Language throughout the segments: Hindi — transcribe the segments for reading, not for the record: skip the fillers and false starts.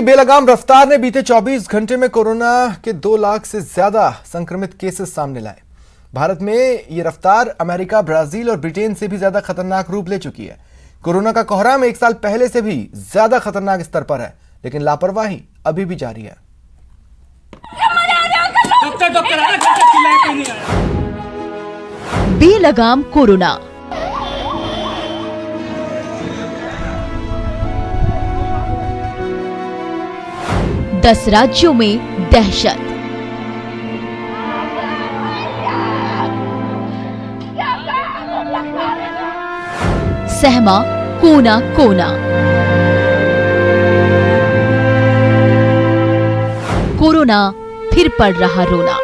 बेलगाम रफ्तार ने बीते 24 घंटे में कोरोना के 2 लाख से ज्यादा संक्रमित केसेस सामने लाए। भारत में ये रफ्तार अमेरिका, ब्राजील और ब्रिटेन से भी ज्यादा खतरनाक रूप ले चुकी है। कोरोना का कोहराम 1 साल पहले से भी ज्यादा खतरनाक स्तर पर है, लेकिन लापरवाही अभी भी जारी है। बेलगाम कोरोना। दस राज्यों में दहशत। सहमा कोना कोना। कोरोना फिर पड़ रहा रोना।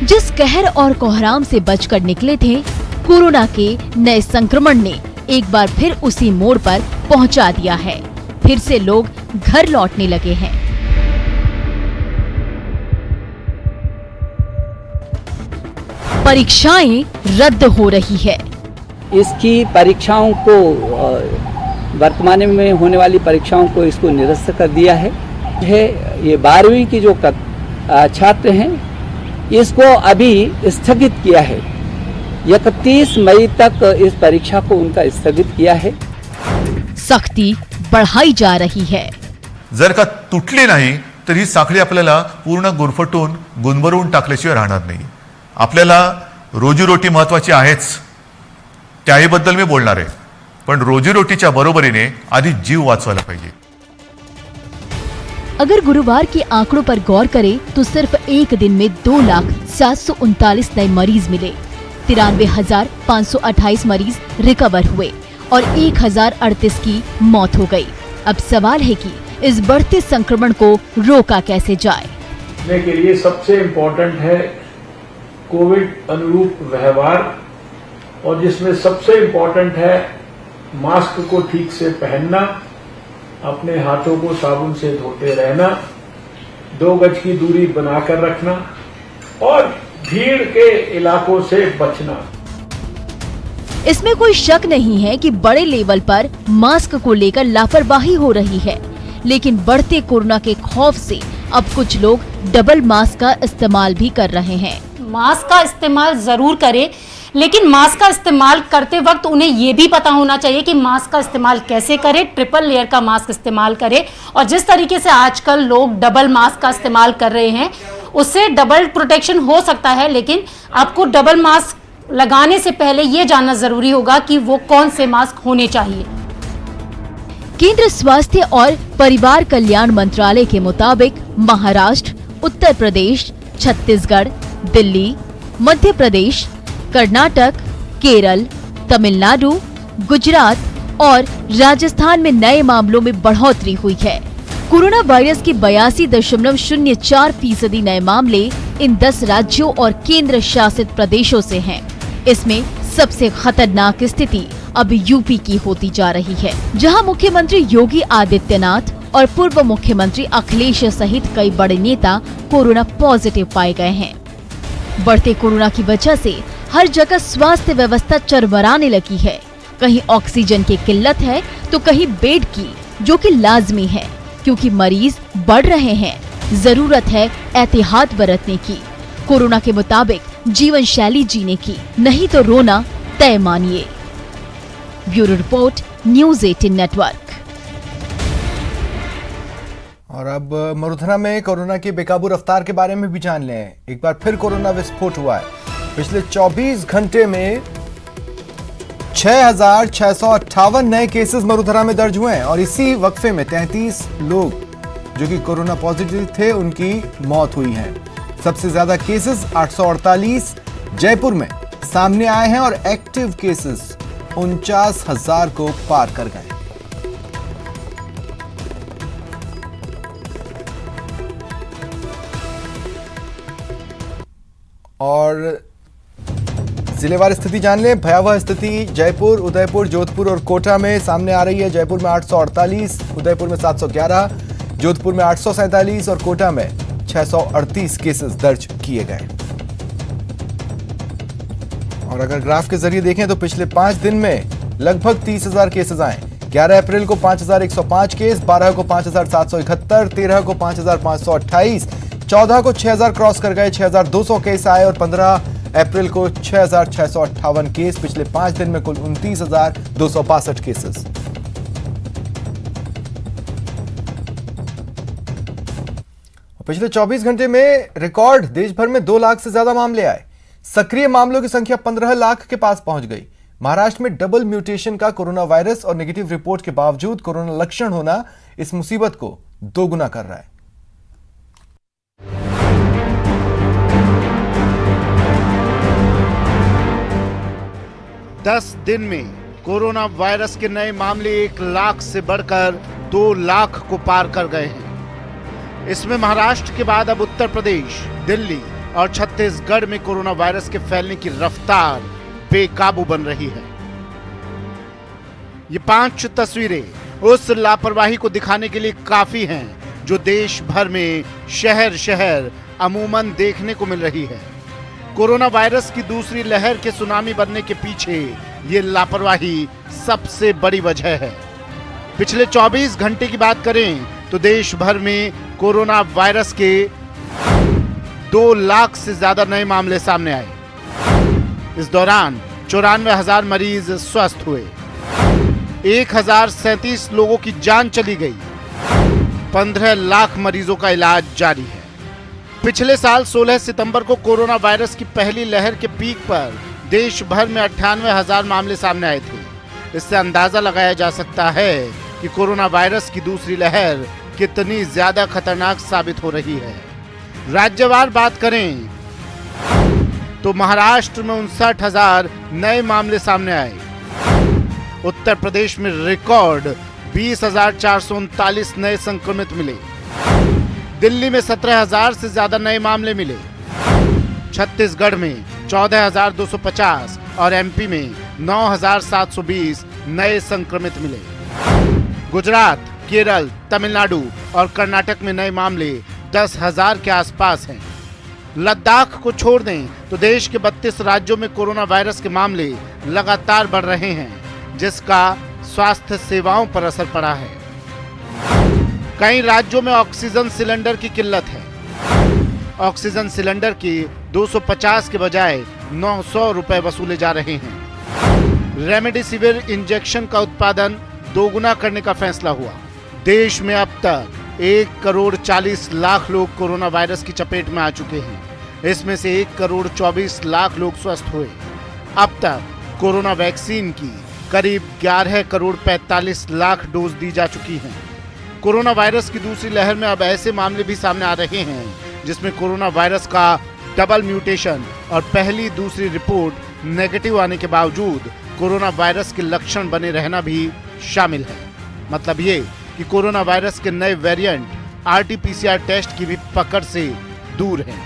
जिस कहर और कोहराम से बचकर निकले थे, कोरोना के नए संक्रमण ने एक बार फिर उसी मोड़ पर पहुंचा दिया है। फिर से लोग घर लौटने लगे हैं। परीक्षाएं रद्द हो रही है। इसकी परीक्षाओं को वर्तमान में होने वाली परीक्षाओं को इसको निरस्त कर दिया है। ये 12वीं की जो छात्र हैं, इसको अभी स्थगित किया है। 31 मई तक इस परीक्षा को उनका स्थगित किया है। सख्ती बढ़ाई जा रही है। जर का तुटली नाही तर ही साखळी आपल्याला पूर्ण गुरफटून गुंबरून टाकल्याशिवाय राहणार नाही। आपल्याला रोजीरोटी महत्वाची आहेच, त्याहीबद्दल मी बोलणार आहे, पण रोजीरोटीच्या बरोबरीने आधी जीव वाचवायला पाहिजे। अगर गुरुवार के आंकड़ों पर गौर करें तो सिर्फ एक दिन में 2,739 नए मरीज मिले। 93,528 मरीज रिकवर हुए और 1,038 की मौत हो गई। अब सवाल है कि इस बढ़ते संक्रमण को रोका कैसे जाए। के लिए सबसे इम्पोर्टेंट है कोविड अनुरूप व्यवहार, और जिसमें सबसे इम्पोर्टेंट है मास्क को ठीक से पहनना, अपने हाथों को साबुन से धोते रहना, 2 गज की दूरी बनाकर रखना और भीड़ के इलाकों से बचना। इसमें कोई शक नहीं है कि बड़े लेवल पर मास्क को लेकर लापरवाही हो रही है, लेकिन बढ़ते कोरोना के खौफ से अब कुछ लोग डबल मास्क का इस्तेमाल भी कर रहे हैं। मास्क का इस्तेमाल जरूर करें, लेकिन मास्क का इस्तेमाल करते वक्त उन्हें ये भी पता होना चाहिए कि मास्क का इस्तेमाल कैसे करें। ट्रिपल लेयर का मास्क इस्तेमाल करें, और जिस तरीके से आजकल लोग डबल मास्क का इस्तेमाल कर रहे हैं, उससे डबल प्रोटेक्शन हो सकता है, लेकिन आपको डबल मास्क लगाने से पहले ये जानना जरूरी होगा कि वो कौन से मास्क होने चाहिए। केंद्र स्वास्थ्य और परिवार कल्याण मंत्रालय के मुताबिक महाराष्ट्र, उत्तर प्रदेश, छत्तीसगढ़, दिल्ली, मध्य प्रदेश, कर्नाटक, केरल, तमिलनाडु, गुजरात और राजस्थान में नए मामलों में बढ़ोतरी हुई है। कोरोना वायरस के 82.04% नए मामले इन 10 राज्यों और केंद्र शासित प्रदेशों से हैं। इसमें सबसे खतरनाक स्थिति अब यूपी की होती जा रही है, जहां मुख्यमंत्री योगी आदित्यनाथ और पूर्व मुख्यमंत्री अखिलेश सहित कई बड़े नेता कोरोना पॉजिटिव पाए गए हैं। बढ़ते कोरोना की वजह से हर जगह स्वास्थ्य व्यवस्था चरमराने लगी है। कहीं ऑक्सीजन की किल्लत है तो कहीं बेड की, जो कि लाजमी है क्योंकि मरीज बढ़ रहे हैं। जरूरत है एहतियात बरतने की, कोरोना के मुताबिक जीवन शैली जीने की, नहीं तो रोना तय मानिए। Bureau report, news 18 network. और अब मरुधना में कोरोना की बेकाबू रफ्तार के बारे में भी जान लें। एक बार फिर कोरोना विस्फोट हुआ है। पिछले 24 घंटे में 6,658 नए केसेस मरुधना में दर्ज हुए हैं, और इसी वक्फे में 33 लोग जो कि कोरोना पॉजिटिव थे उनकी मौत हुई है। सबसे ज्यादा केसेस 848 जयपुर में सामने आए हैं, और एक्टिव केसेस 49,000 को पार कर गए। और जिलेवार स्थिति जान लें। भयावह स्थिति जयपुर, उदयपुर, जोधपुर और कोटा में सामने आ रही है। जयपुर में 848, उदयपुर में 711, जोधपुर में 847 और कोटा में 638 केसेस दर्ज किए गए। और अगर ग्राफ के जरिए देखें तो पिछले 5 दिन में लगभग 30,000 केसेस आए। 11 अप्रैल को 5,105 केस, 12 को 5,771, 13 को 5,528, 14 को 6,000 क्रॉस कर गए, 6,200 केस आए और 15 अप्रैल को 6,658 केस। पिछले 5 दिन में कुल 29,262 केसेस। पिछले 24 घंटे में रिकॉर्ड देश भर में 2 लाख से ज्यादा मामले आए। सक्रिय मामलों की संख्या 15 लाख के पास पहुंच गई। महाराष्ट्र में डबल म्यूटेशन का कोरोना वायरस और नेगेटिव रिपोर्ट के बावजूद कोरोना लक्षण होना इस मुसीबत को दोगुना कर रहा है। दस दिन में कोरोना वायरस के नए मामले 1 लाख से बढ़कर 2 लाख को पार कर गए हैं। इसमें महाराष्ट्र के बाद अब उत्तर प्रदेश, दिल्ली और छत्तीसगढ़ में कोरोना वायरस के फैलने की रफ्तार बेकाबू बन रही है। ये 5 तस्वीरें उस लापरवाही को दिखाने के लिए काफी हैं जो देश भर में शहर शहर अमूमन देखने को मिल रही है। कोरोना वायरस की दूसरी लहर के सुनामी बनने के पीछे ये लापरवाही सबसे बड़ी वजह है। पिछले 24 घंटे की बात करें तो देश भर में कोरोना वायरस के 2 लाख से ज्यादा नए मामले सामने आए। इस दौरान 94,000 मरीज स्वस्थ हुए, 1,037 लोगों की जान चली गई, 15 लाख मरीजों का इलाज जारी है। पिछले साल 16 सितंबर को कोरोना वायरस की पहली लहर के पीक पर देश भर में 98,000 मामले सामने आए थे। इससे अंदाजा लगाया जा सकता है कि कोरोना वायरस की दूसरी लहर कितनी ज्यादा खतरनाक साबित हो रही है। राज्यवार बात करें तो महाराष्ट्र में 59,000 नए मामले सामने आए। उत्तर प्रदेश में रिकॉर्ड 20,439 नए संक्रमित मिले। दिल्ली में 17,000 से ज्यादा नए मामले मिले। छत्तीसगढ़ में 14,250 और एमपी में 9,720 नए संक्रमित मिले। गुजरात, केरल, तमिलनाडु और कर्नाटक में नए मामले 10,000 के आसपास हैं। लद्दाख को छोड़ दें तो देश के 32 राज्यों में कोरोना वायरस के मामले लगातार बढ़ रहे हैं, जिसका स्वास्थ्य सेवाओं पर असर पड़ा है। कई राज्यों में ऑक्सीजन सिलेंडर की किल्लत है। ऑक्सीजन सिलेंडर की 250 के बजाय 900 रुपए वसूले जा रहे हैं। रेमडेसिविर इंजेक्शन का उत्पादन दोगुना करने का फैसला हुआ। देश में अब तक 1,40,00,000 लोग कोरोना वायरस की चपेट में आ चुके हैं। इसमें से 1,24,00,000 लोग स्वस्थ हुए। अब तक कोरोना वैक्सीन की करीब 11,45,00,000 डोज दी जा चुकी हैं। कोरोना वायरस की दूसरी लहर में अब ऐसे मामले भी सामने आ रहे हैं जिसमें कोरोना वायरस का डबल म्यूटेशन और पहली दूसरी रिपोर्ट नेगेटिव आने के बावजूद कोरोना वायरस के लक्षण बने रहना भी शामिल है। मतलब ये कि कोरोना वायरस के नए वेरिएंट RT-PCR टेस्ट की भी पकड़ से दूर हैं।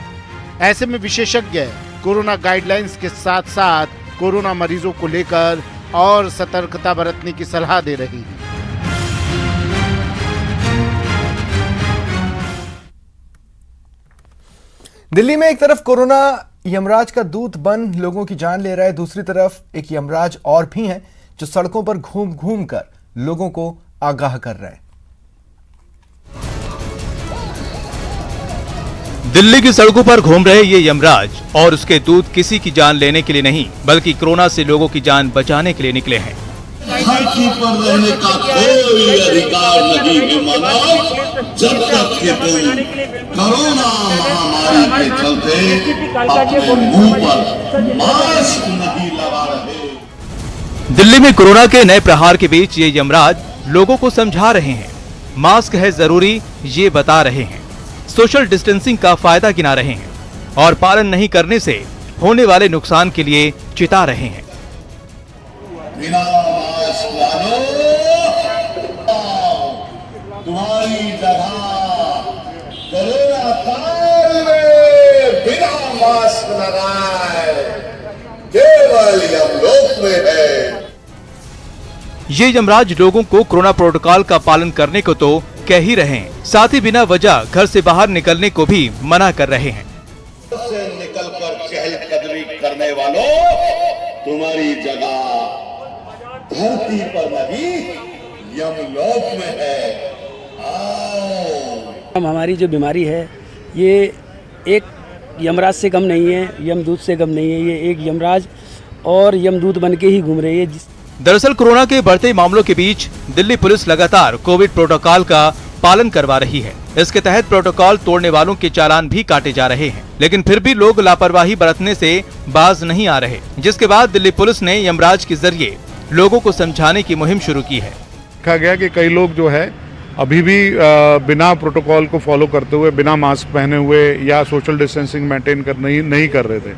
ऐसे में विशेषज्ञ कोरोना गाइडलाइंस के साथ साथ कोरोना मरीजों को लेकर और सतर्कता बरतने की सलाह दे रही हैं। दिल्ली में एक तरफ कोरोना यमराज का दूत बन लोगों की जान ले रहा है, दूसरी तरफ एक यमराज और भी हैं जो सड़कों पर घूम घूम कर लोगों को आगाह कर रहे हैं। दिल्ली की सड़कों पर घूम रहे ये यमराज और उसके दूत किसी की जान लेने के लिए नहीं बल्कि कोरोना से लोगों की जान बचाने के लिए निकले हैं। धरती पर रहने का कोई अधिकार नहीं है मानव, जब तक कि तुम कोरोना महामारी के चलते अपने मुंह पर मास्क नहीं लगा रहे। दिल्ली में कोरोना के नए प्रहार के बीच ये यमराज लोगों को समझा रहे हैं, मास्क है जरूरी ये बता रहे हैं, सोशल डिस्टेंसिंग का फायदा गिना रहे हैं और पालन नहीं करने से होने वाले नुकसान के लिए चिता रहे हैं। बिना मास्क वालों तुम्हारी जगह कोरोना काल में बिना मास्क लगाए केवल यमलोक में है। ये यमराज लोगों को कोरोना प्रोटोकॉल का पालन करने को तो कह ही रहे हैं, साथ ही बिना वजह घर से बाहर निकलने को भी मना कर रहे हैं। से निकलकर चहलकदमी करने वालों तुम्हारी जगह धरती पर नहीं यमलोक में है। आओ। हमारी जो बीमारी है ये एक यमराज से कम नहीं है, यमदूत से कम नहीं है, ये एक यमराज और यमदूत बन के ही घूम रही है। दरअसल कोरोना के बढ़ते मामलों के बीच दिल्ली पुलिस लगातार कोविड प्रोटोकॉल का पालन करवा रही है। इसके तहत प्रोटोकॉल तोड़ने वालों के चालान भी काटे जा रहे हैं, लेकिन फिर भी लोग लापरवाही बरतने से बाज नहीं आ रहे, जिसके बाद दिल्ली पुलिस ने यमराज के जरिए लोगों को समझाने की मुहिम शुरू की है। देखा गया कि कई लोग जो है अभी भी बिना प्रोटोकॉल को फॉलो करते हुए, बिना मास्क पहने हुए या सोशल डिस्टेंसिंग मेंटेन कर नहीं कर रहे थे।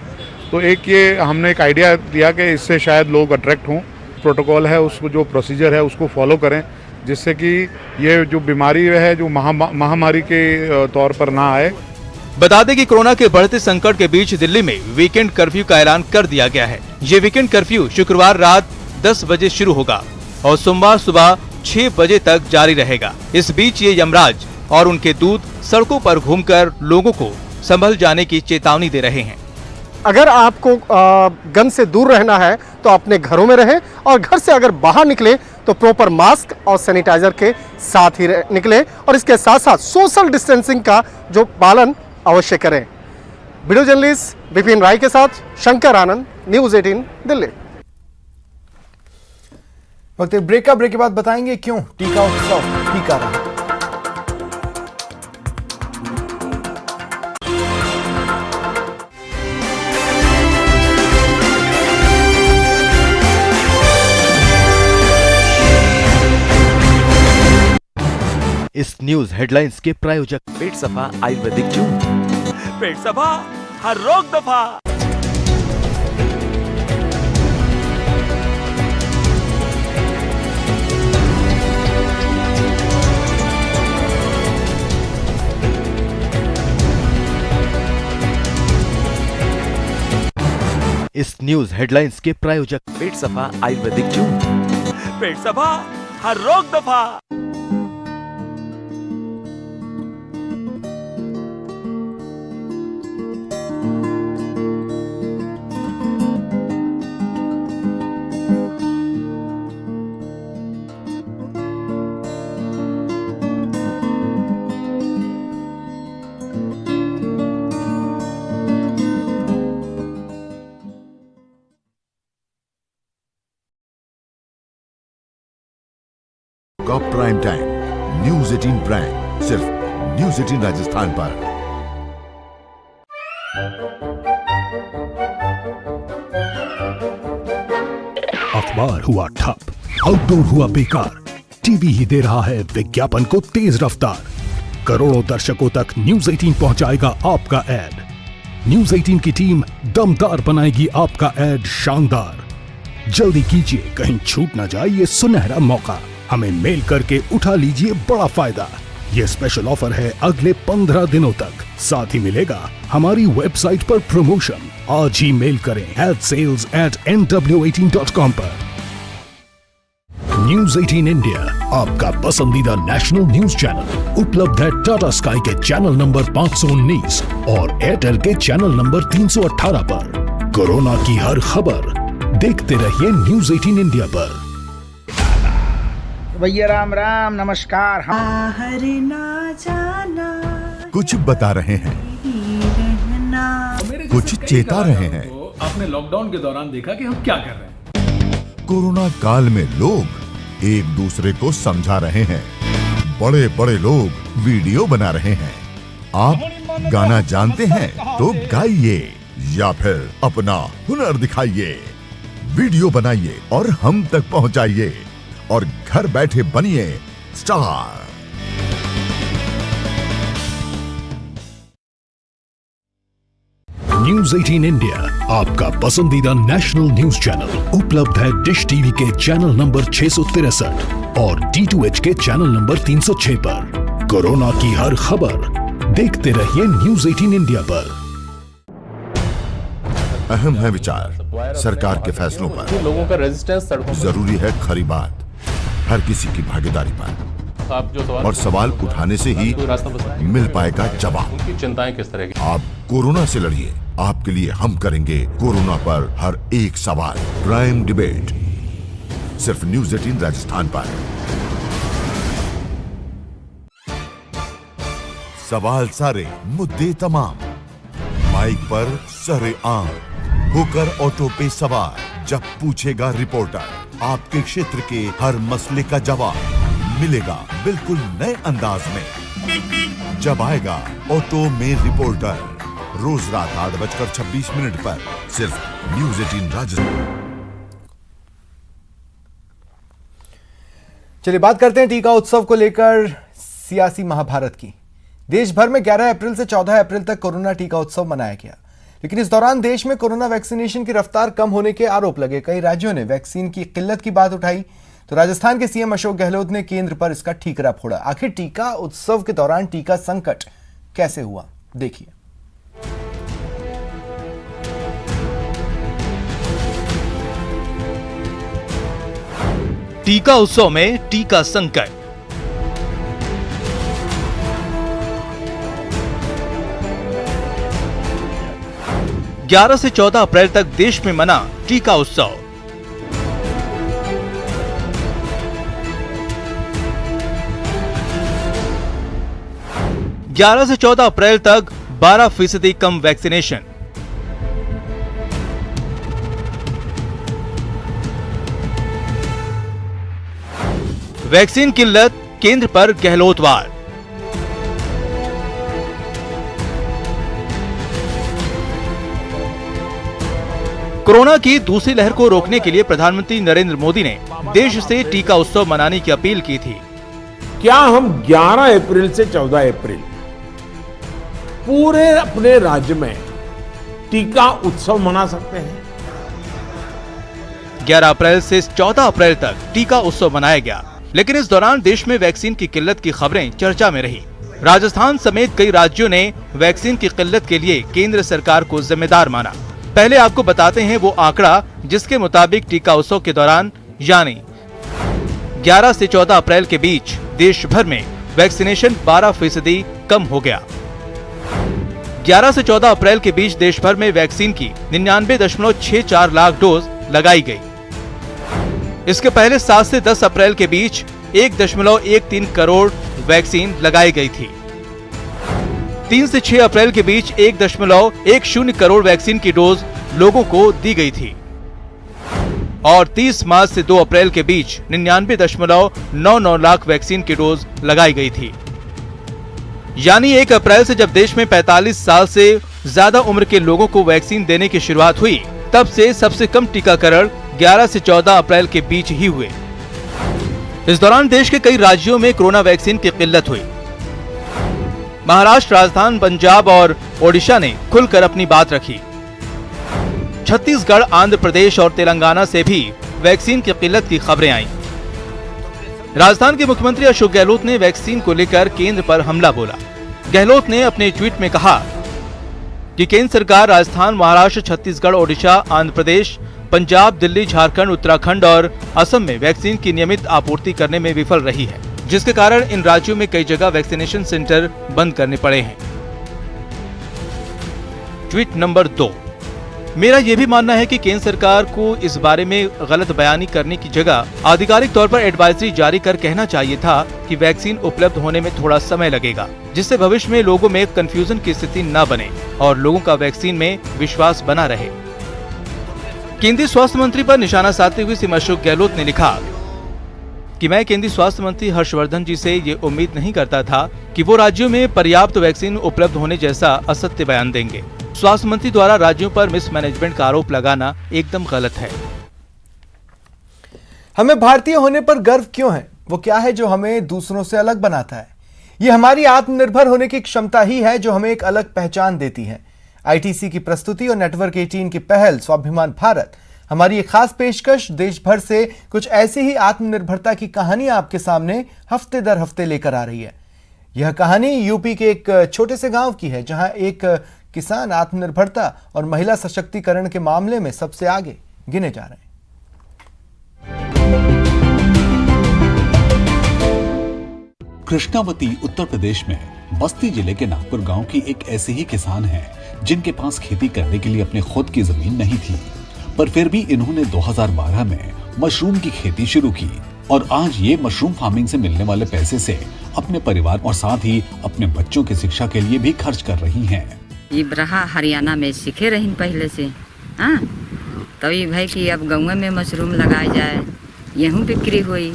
तो ये हमने एक आइडिया दिया कि इससे शायद लोग अट्रैक्ट हों। प्रोटोकॉल है उसको, जो प्रोसीजर है उसको फॉलो करें, जिससे कि ये जो बीमारी है जो महामारी के तौर पर ना आए। बता दें कि कोरोना के बढ़ते संकट के बीच दिल्ली में वीकेंड कर्फ्यू का ऐलान कर दिया गया है। ये वीकेंड कर्फ्यू शुक्रवार रात 10 बजे शुरू होगा और सोमवार सुबह 6 बजे तक जारी रहेगा। इस बीच ये यमराज और उनके दूत सड़कों पर घूमकर लोगों को संभल जाने की चेतावनी दे रहे हैं। अगर आपको गन से दूर रहना है तो अपने घरों में रहें, और घर से अगर बाहर निकले तो प्रॉपर मास्क और सैनिटाइजर के साथ ही निकले, और इसके साथ साथ सोशल डिस्टेंसिंग का जो पालन अवश्य करें। वीडियो जर्नलिस्ट विपिन राय के साथ शंकर आनंद, न्यूज़ 18 दिल्ली। वक्त ब्रेक का, ब्रेक के बाद बताएंगे क्यों टीका उत्सव टीका रहा। इस न्यूज हेडलाइंस के प्रायोजक पेट सफा आयुर्वेदिक जून। पेट सफा हर रोग दफा। इस न्यूज हेडलाइंस के प्रायोजक पेट सफा आयुर्वेदिक जून। पेट सफा हर रोग दफा। प्राइम टाइम न्यूज़ 18 प्राइम सिर्फ न्यूज़ 18 राजस्थान पर। अखबार हुआ ठप, आउटडोर हुआ बेकार, टीवी ही दे रहा है विज्ञापन को तेज रफ्तार। करोड़ों दर्शकों तक न्यूज़ 18 पहुंचाएगा आपका ऐड। न्यूज़ 18 की टीम दमदार बनाएगी आपका ऐड शानदार। जल्दी कीजिए, कहीं छूट ना जाए ये सुनहरा मौका। हमें मेल करके उठा लीजिए बड़ा फायदा। ये स्पेशल ऑफर है अगले 15 दिनों तक। साथ ही मिलेगा हमारी वेबसाइट पर प्रमोशन। आज ही मेल करें sales@nw18.com पर। न्यूज़ 18 इंडिया आपका पसंदीदा नेशनल न्यूज चैनल उपलब्ध है टाटा स्काई के चैनल नंबर 519 और एयरटेल के चैनल नंबर 318 पर। कोरोना की हर खबर देखते रहिए न्यूज़ 18 इंडिया पर। भैया राम राम नमस्कार। ना जाना कुछ बता रहे हैं, कुछ चेता रहे हैं। आपने लॉकडाउन के दौरान देखा कि हम क्या कर रहे हैं। कोरोना काल में लोग एक दूसरे को समझा रहे हैं। बड़े बड़े लोग वीडियो बना रहे हैं। आप गाना जानते हैं तो गाइए या फिर अपना हुनर दिखाइए। वीडियो बनाइए और हम तक पहुंचाइए और घर बैठे बनिए स्टार। न्यूज़ 18 इंडिया आपका पसंदीदा नेशनल न्यूज चैनल उपलब्ध है डिश टीवी के चैनल नंबर 663 और D2H के चैनल नंबर 306 पर। कोरोना की हर खबर देखते रहिए न्यूज़ 18 इंडिया पर। अहम है विचार सरकार के फैसलों पर। लोगों का रेजिस्टेंस जरूरी है खरी बात हर किसी की भागीदारी पर। और सवाल उठाने से ही मिल पाएगा जवाब। उनकी चिंताएं किस तरह की? आप कोरोना से लड़िए, आपके लिए हम करेंगे कोरोना पर हर एक सवाल। प्राइम डिबेट सिर्फ न्यूज़ 18 राजस्थान पर। सवाल सारे, मुद्दे तमाम, माइक पर सरेआम होकर ऑटो पे सवार। जब पूछेगा रिपोर्टर आपके क्षेत्र के हर मसले का जवाब मिलेगा बिल्कुल नए अंदाज में। जब आएगा ऑटो में रिपोर्टर, रोज रात 8:26 पर सिर्फ न्यूज़ 18 राजस्थान। चलिए बात करते हैं टीका उत्सव को लेकर सियासी महाभारत की। देश भर में 11 अप्रैल से 14 अप्रैल तक कोरोना टीका उत्सव मनाया गया, लेकिन इस दौरान देश में कोरोना वैक्सीनेशन की रफ्तार कम होने के आरोप लगे। कई राज्यों ने वैक्सीन की किल्लत की बात उठाई, तो राजस्थान के सीएम अशोक गहलोत ने केंद्र पर इसका ठीकरा फोड़ा। आखिर टीका उत्सव के दौरान टीका संकट कैसे हुआ, देखिए। टीका उत्सव में टीका संकट। ग्यारह से 14 अप्रैल तक देश में मना टीका उत्सव। ग्यारह से 14 अप्रैल तक 12% कम वैक्सीनेशन। वैक्सीन किल्लत, केंद्र पर गहलोत वार। कोरोना की दूसरी लहर को रोकने के लिए प्रधानमंत्री नरेंद्र मोदी ने देश से टीका उत्सव मनाने की अपील की थी। क्या हम 11 अप्रैल से 14 अप्रैल पूरे अपने राज्य में टीका उत्सव मना सकते हैं? 11 अप्रैल से 14 अप्रैल तक टीका उत्सव मनाया गया, लेकिन इस दौरान देश में वैक्सीन की किल्लत की खबरें चर्चा में रही। राजस्थान समेत कई राज्यों ने वैक्सीन की किल्लत के लिए केंद्र सरकार को जिम्मेदार माना। पहले आपको बताते हैं वो आंकड़ा जिसके मुताबिक टीका उत्सव के दौरान यानी 11 से 14 अप्रैल के बीच देश भर में वैक्सीनेशन 12% कम हो गया। 11 से 14 अप्रैल के बीच देश भर में वैक्सीन की 99.64 लाख डोज लगाई गई। इसके पहले 7 से 10 अप्रैल के बीच 1.13 करोड़ वैक्सीन लगाई गई थी। 3 से 6 अप्रैल के बीच 1.10 करोड़ वैक्सीन की डोज लोगों को दी गई थी और 30 मार्च से 2 अप्रैल के बीच 99.99 लाख वैक्सीन की डोज लगाई गई थी। यानी 1 अप्रैल से जब देश में 45 साल से ज्यादा उम्र के लोगों को वैक्सीन देने की शुरुआत हुई, तब से सबसे कम टीकाकरण 11 से 14 अप्रैल के बीच ही हुए। इस दौरान देश के कई राज्यों में कोरोना वैक्सीन की किल्लत हुई। महाराष्ट्र, राजस्थान, पंजाब और ओडिशा ने खुलकर अपनी बात रखी। छत्तीसगढ़, आंध्र प्रदेश और तेलंगाना से भी वैक्सीन की किल्लत की खबरें आईं। राजस्थान के मुख्यमंत्री अशोक गहलोत ने वैक्सीन को लेकर केंद्र पर हमला बोला। गहलोत ने अपने ट्वीट में कहा कि केंद्र सरकार राजस्थान, महाराष्ट्र, छत्तीसगढ़, ओडिशा, आंध्र प्रदेश, पंजाब, दिल्ली, झारखंड, उत्तराखंड और असम में वैक्सीन की नियमित आपूर्ति करने में विफल रही है, जिसके कारण इन राज्यों में कई जगह वैक्सीनेशन सेंटर बंद करने पड़े हैं। ट्वीट नंबर 2, मेरा यह भी मानना है कि केंद्र सरकार को इस बारे में गलत बयानी करने की जगह आधिकारिक तौर पर एडवाइजरी जारी कर कहना चाहिए था कि वैक्सीन उपलब्ध होने में थोड़ा समय लगेगा, जिससे भविष्य में लोगों में कंफ्यूजन की स्थिति न बने और लोगों का वैक्सीन में विश्वास बना रहे। केंद्रीय स्वास्थ्य मंत्री पर निशाना साधते हुए सीएम अशोक गहलोत ने लिखा कि मैं केंद्रीय स्वास्थ्य मंत्री हर्षवर्धन जी से ये उम्मीद नहीं करता था कि वो राज्यों में पर्याप्त वैक्सीन उपलब्ध होने जैसा असत्य बयान देंगे। स्वास्थ्य मंत्री द्वारा राज्यों पर मिसमैनेजमेंट का आरोप लगाना एकदम गलत है। हमें भारतीय होने पर गर्व क्यों है? वो क्या है जो हमें दूसरों से अलग बनाता है? ये हमारी आत्मनिर्भर होने की क्षमता ही है जो हमें एक अलग पहचान देती है। आईटीसी की प्रस्तुति और नेटवर्क 18 की पहल स्वाभिमान भारत हमारी एक खास पेशकश देश भर से कुछ ऐसी ही आत्मनिर्भरता की कहानी आपके सामने हफ्ते दर हफ्ते लेकर आ रही है। यह कहानी यूपी के एक छोटे से गांव की है, जहां एक किसान आत्मनिर्भरता और महिला सशक्तिकरण के मामले में सबसे आगे गिने जा रहे हैं। कृष्णावती उत्तर प्रदेश में बस्ती जिले के नागपुर गांव की एक ऐसी ही किसान है जिनके पास खेती करने के लिए अपने खुद की जमीन नहीं थी, पर फिर भी इन्होंने 2012 में मशरूम की खेती शुरू की और आज ये मशरूम फार्मिंग से मिलने वाले पैसे से अपने परिवार और साथ ही अपने बच्चों की शिक्षा के लिए भी खर्च कर रही हैं। ये रहा हरियाणा में सीखे रही पहले से, हाँ तभी भाई कि अब गाँव में मशरूम लगाए जाए, गेहूँ बिक्री हुई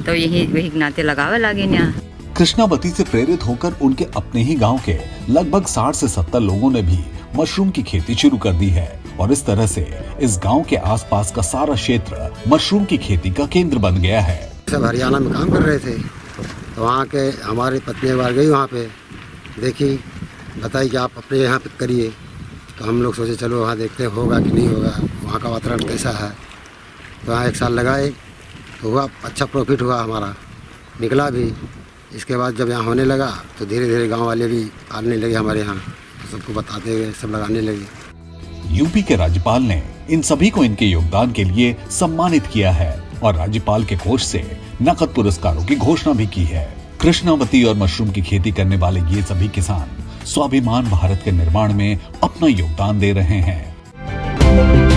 तो यही वही नाते लगावे लगे यहाँ। कृष्णावती से प्रेरित होकर उनके अपने ही गांव के लगभग 60 से 70 लोगों ने भी मशरूम की खेती शुरू कर दी है और इस तरह से इस गांव के आसपास का सारा क्षेत्र मशरूम की खेती का केंद्र बन गया है। सब हरियाणा में काम कर रहे थे तो वहाँ के हमारी पत्नी एक बार गई वहाँ पे, देखी, बताई कि आप अपने यहाँ पे करिए। तो हम लोग सोचे चलो वहाँ देखते होगा कि नहीं होगा, वहाँ का वातावरण कैसा है। तो वहाँ 1 साल लगाए तो हुआ, अच्छा प्रॉफिट हुआ, हमारा निकला भी। इसके बाद जब यहाँ होने लगा तो धीरे धीरे गांव वाले भी आने लगे हमारे यहाँ, तो सबको बताते हुए सब लगाने लगे। यूपी के राज्यपाल ने इन सभी को इनके योगदान के लिए सम्मानित किया है और राज्यपाल के कोष से नकद पुरस्कारों की घोषणा भी की है। कृष्णावती और मशरूम की खेती करने वाले ये सभी किसान स्वाभिमान भारत के निर्माण में अपना योगदान दे रहे हैं।